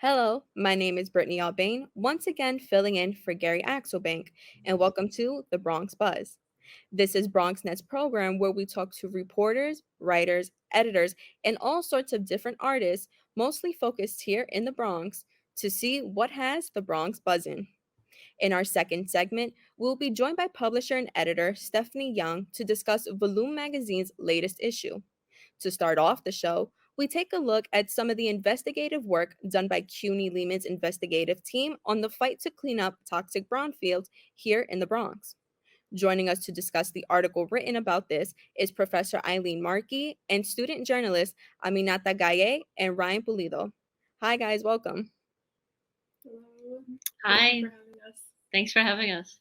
Hello, my name is Brittany Aubain, once again filling in for Gary Axelbank, and welcome to the Bronx Buzz. This is BronxNet's program where we talk to reporters, writers, editors, and all sorts of different artists, mostly focused here in the Bronx, to see what has the Bronx buzzing. In our second segment, we'll be joined by publisher and editor Stephanie Young to discuss Volume Magazine's latest issue. To start off the show, we take a look at some of the investigative work done by CUNY Lehman's investigative team on the fight to clean up toxic brownfields here in the Bronx. Joining us to discuss the article written about this is Professor Eileen Markey and student journalist Aminata Gueye and Ryan Pulido. Hi, guys, welcome. Hello. Thank you Hi, for having us. thanks for having us.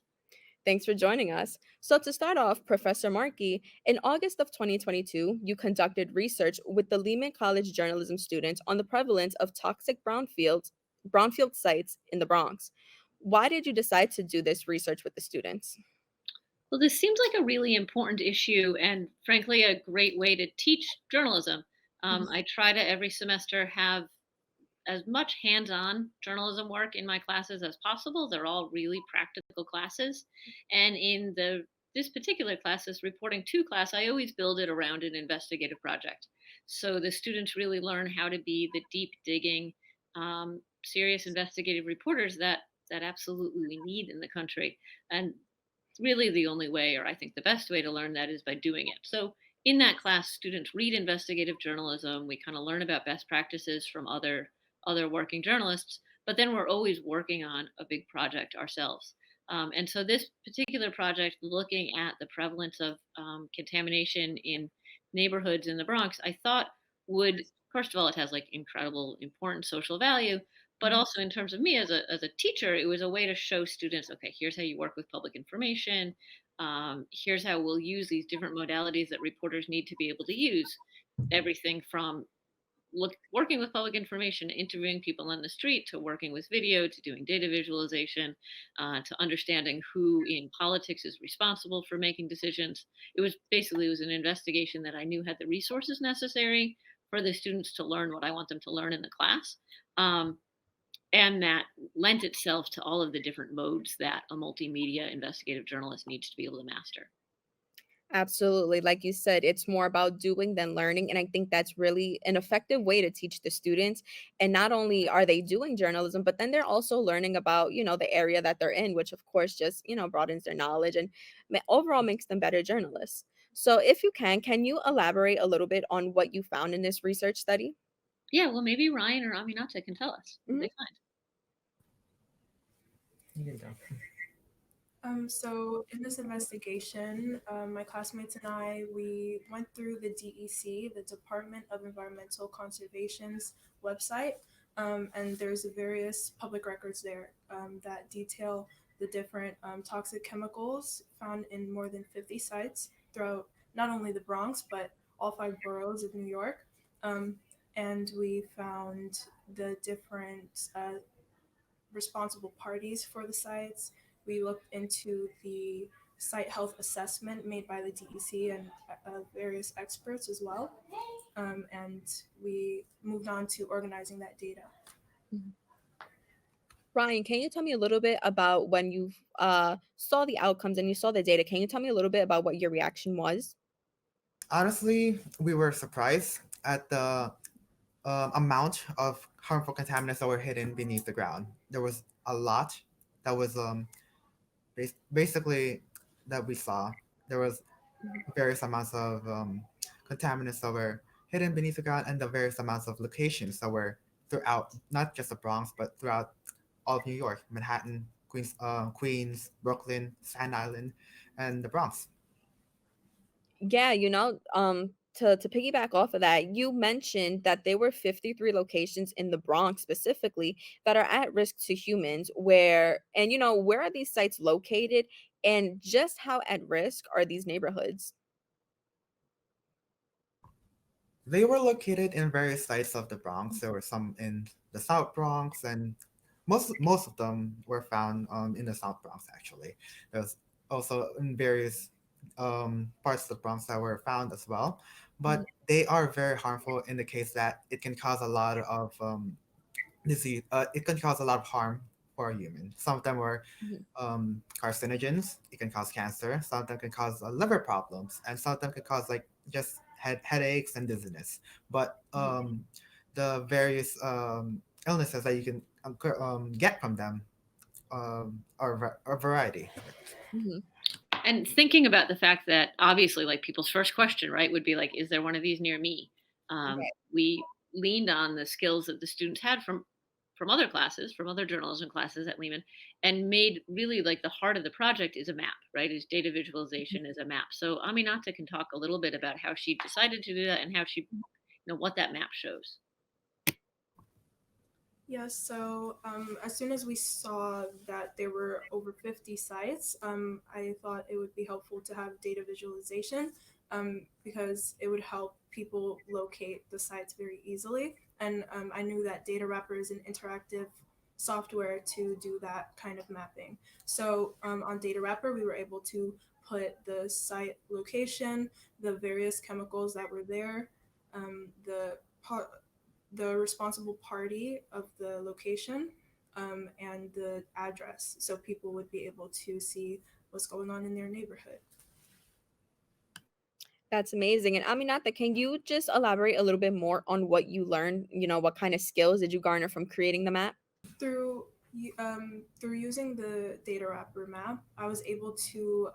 Thanks for joining us. So, to start off, Professor Markey, in August of 2022, you conducted research with the Lehman College journalism students on the prevalence of toxic brownfield sites in the Bronx. Why did you decide to do this research with the students? Well, this seems like a really important issue and, frankly, a great way to teach journalism. I try to every semester have as much hands on journalism work in my classes as possible. They're all really practical classes. And in this particular class, this reporting two class, I always build it around an investigative project. So the students really learn how to be the deep digging, serious investigative reporters that absolutely we need in the country. And really the only way, or I think the best way to learn that is by doing it. So in that class, students read investigative journalism. We kind of learn about best practices from other working journalists, but then we're always working on a big project ourselves. And so this particular project, looking at the prevalence of contamination in neighborhoods in the Bronx, I thought would, first of all, it has like incredible important social value, but also in terms of me as a teacher, it was a way to show students, okay, here's how you work with public information. Here's how we'll use these different modalities that reporters need to be able to use. Everything from working with public information, interviewing people on the street, to working with video, to doing data visualization, to understanding who in politics is responsible for making decisions. It was an investigation that I knew had the resources necessary for the students to learn what I want them to learn in the class. And that lent itself to all of the different modes that a multimedia investigative journalist needs to be able to master. Absolutely. Like you said, it's more about doing than learning. And I think that's really an effective way to teach the students. And not only are they doing journalism, but then they're also learning about, the area that they're in, which of course just, broadens their knowledge and overall makes them better journalists. So if you can you elaborate a little bit on what you found in this research study? Yeah, well, maybe Ryan or Aminata can tell us what Mhm. they find. You can go. So in this investigation, my classmates and I, we went through the DEC, the Department of Environmental Conservation's website, and there's various public records there that detail the different toxic chemicals found in more than 50 sites throughout not only the Bronx, but all five boroughs of New York. Um, and we found the different responsible parties for the sites. We looked into the site health assessment made by the DEC and various experts as well. And we moved on to organizing that data. Ryan, can you tell me a little bit about when you saw the outcomes and you saw the data? Can you tell me a little bit about what your reaction was? Honestly, we were surprised at the amount of harmful contaminants that were hidden beneath the ground. There was a lot that was basically that we saw. There was various amounts of contaminants that were hidden beneath the ground, and the various amounts of locations that were throughout, not just the Bronx, but throughout all of New York, Manhattan, Queens, Brooklyn, Staten Island, and the Bronx. Yeah, to piggyback off of that, you mentioned that there were 53 locations in the Bronx specifically that are at risk to humans. Where are these sites located, and just how at risk are these neighborhoods? They were located in various sites of the Bronx. There were some in the South Bronx, and most of them were found in the South Bronx. Actually, there's also in various parts of the Bronx that were found as well. Mhm. But they are very harmful in the case that it can cause a lot of disease. It can cause a lot of harm for a human. Some of them were Mhm. carcinogens. It can cause cancer. Some of them can cause liver problems, and some of them can cause like just headaches and dizziness. But Mhm. the various illnesses that you can get from them are a variety. Mhm. And thinking about the fact that obviously, like people's first question, right, would be like, "Is there one of these near me?" We leaned on the skills that the students had from other classes, from other journalism classes at Lehman, and made really like the heart of the project is a map, right? Is data visualization is a map. So Aminata can talk a little bit about how she decided to do that and how she, what that map shows. Yes, so as soon as we saw that there were over 50 sites, I thought it would be helpful to have data visualization because it would help people locate the sites very easily. And I knew that Data Wrapper is an interactive software to do that kind of mapping. So on Data Wrapper, we were able to put the site location, the various chemicals that were there, the the responsible party of the location and the address so people would be able to see what's going on in their neighborhood. That's amazing. And Aminata, can you just elaborate a little bit more on what you learned? What kind of skills did you garner from creating the map? Through through using the data wrapper map, I was able to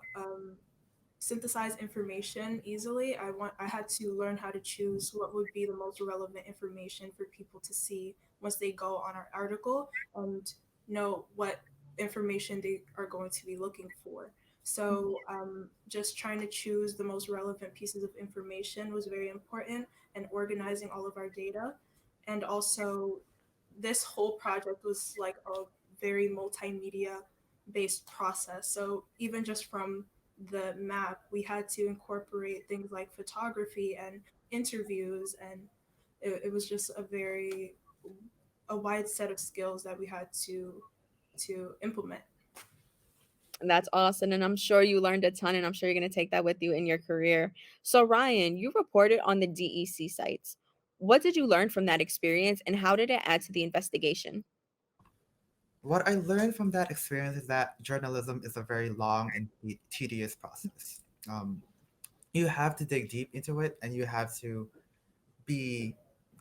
synthesize information easily. I had to learn how to choose what would be the most relevant information for people to see once they go on our article and know what information they are going to be looking for. So just trying to choose the most relevant pieces of information was very important, and organizing all of our data. And also, this whole project was like a very multimedia based process. So even just from the map, we had to incorporate things like photography and interviews, and it was just a wide set of skills that we had to implement. And that's awesome. And I'm sure you learned a ton, and I'm sure you're going to take that with you in your career. So, Ryan, you reported on the DEC sites. What did you learn from that experience, and how did it add to the investigation? What I learned from that experience is that journalism is a very long and tedious process. Um, you have to dig deep into it, and you have to be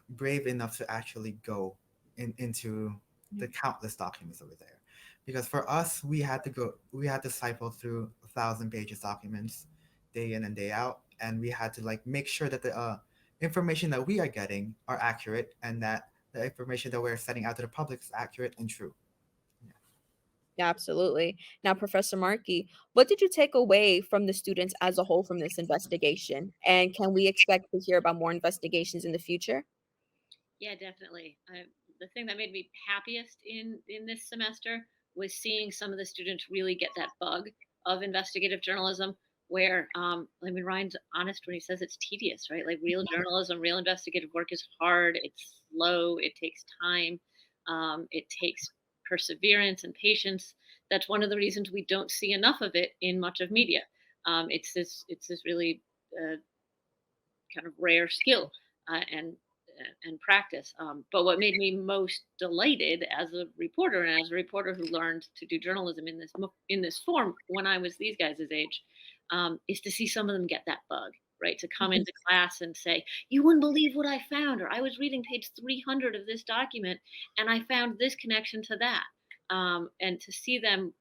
brave enough to actually go into the countless documents over there. Because for us, we had to siphon through 1,000 pages documents day in and day out, and we had to like make sure that the information that we are getting are accurate, and that the information that we're sending out to the public is accurate and true. Yeah. Yeah, absolutely. Now, Professor Markey, what did you take away from the students as a whole from this investigation? And can we expect to hear about more investigations in the future? Yeah, definitely. The thing that made me happiest in this semester was seeing some of the students really get that bug of investigative journalism. Where I mean, Ryan's honest when he says it's tedious, right? Like real journalism, real investigative work is hard. It's slow. It takes time. It takes perseverance and patience. That's one of the reasons we don't see enough of it in much of media. It's this really kind of rare skill and practice. But what made me most delighted as a reporter and as a reporter who learned to do journalism in this form when I was these guys' age is to see some of them get that bug. Right, to come into class and say, "You wouldn't believe what I found," or "I was reading page 300 of this document and I found this connection to that," and to see them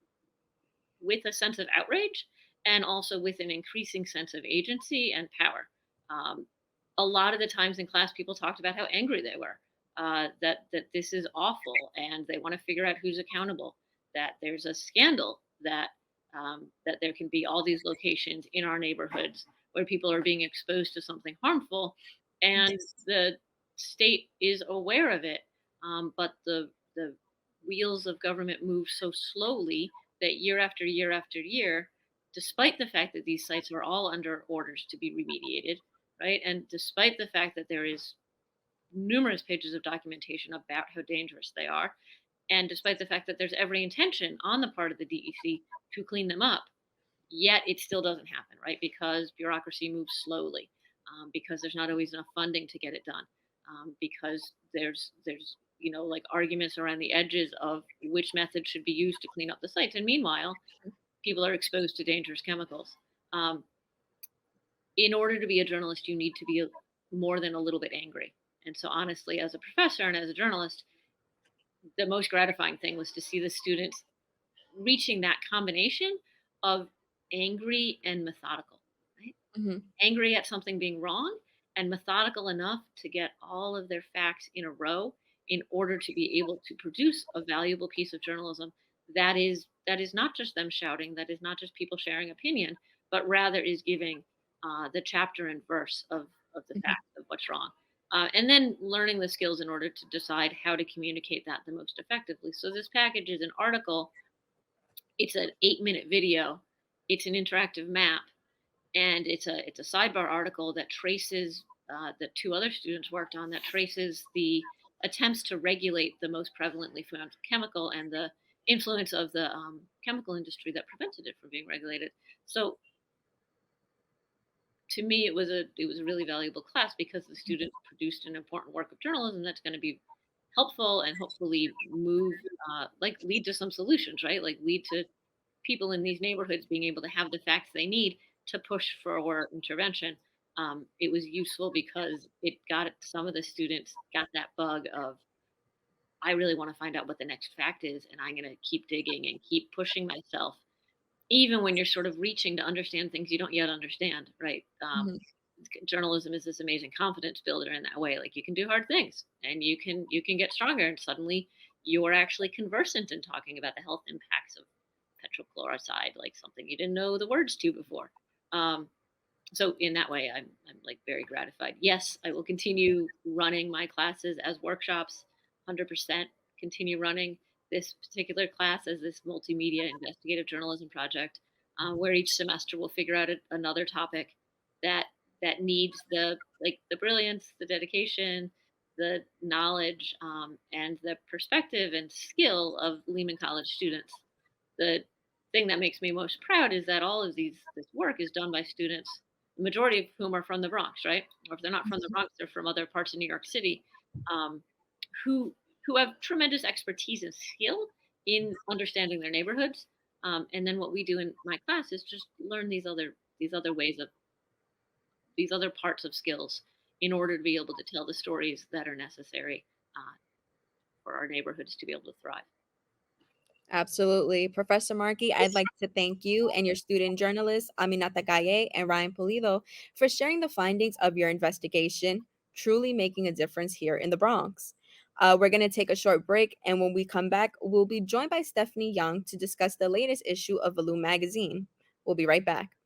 with a sense of outrage and also with an increasing sense of agency and power. Um, a lot of the times in class, people talked about how angry they were, that this is awful, and they want to figure out who's accountable. That there's a scandal that there can be all these locations in our neighborhoods where people are being exposed to something harmful, and the state is aware of it, but the wheels of government move so slowly that year after year after year, despite the fact that these sites are all under orders to be remediated, right? And despite the fact that there is numerous pages of documentation about how dangerous they are, and despite the fact that there's every intention on the part of the DEC to clean them up, yet it still doesn't happen, right? Because bureaucracy moves slowly, because there's not always enough funding to get it done, because there's like arguments around the edges of which method should be used to clean up the sites. And meanwhile, people are exposed to dangerous chemicals. Um, in order to be a journalist, you need to be more than a little bit angry. And so, honestly, as a professor and as a journalist, the most gratifying thing was to see the students reaching that combination of angry and methodical, right? Mhm. Angry at something being wrong and methodical enough to get all of their facts in a row in order to be able to produce a valuable piece of journalism that is not just them shouting, that is not just people sharing opinion, but rather is giving the chapter and verse of the Mhm. facts of what's wrong. And then learning the skills in order to decide how to communicate that the most effectively. So this package is an article, it's an 8-minute video, it's an interactive map, and it's a sidebar article that traces that two other students worked on, that traces the attempts to regulate the most prevalently found chemical and the influence of the chemical industry that prevented it from being regulated. So to me, it was a really valuable class because the students produced an important work of journalism that's going to be helpful and hopefully move like lead to some solutions, right? Like lead to people in these neighborhoods being able to have the facts they need to push for intervention. It was useful because it got some of the students got that bug of, I really want to find out what the next fact is, and I'm going to keep digging and keep pushing myself, even when you're sort of reaching to understand things you don't yet understand, right? Mhm. Journalism is this amazing confidence builder in that way. Like you can do hard things, and you can get stronger, and suddenly you're actually conversant in talking about the health impacts of petrochloride, like something you didn't know the words to before. Um, so in that way, I'm like very gratified. Yes, I will continue running my classes as workshops, 100%. Continue running this particular class as this multimedia investigative journalism project, where each semester we'll figure out another topic that needs the brilliance, the dedication, the knowledge, and the perspective and skill of Lehman College students. The thing that makes me most proud is that all of this work is done by students, the majority of whom are from the Bronx, right? Or if they're not from the Bronx, they're from other parts of New York City, um, who have tremendous expertise and skill in understanding their neighborhoods. And then what we do in my class is just learn these other ways of these other parts of skills in order to be able to tell the stories that are necessary uh, for our neighborhoods to be able to thrive. Absolutely. Professor Markey, I'd like to thank you and your student journalists, Aminata Gueye and Ryan Pullido, for sharing the findings of your investigation, truly making a difference here in the Bronx. We're going to take a short break, and when we come back, we'll be joined by Stephanie Young to discuss the latest issue of Valoo magazine. We'll be right back.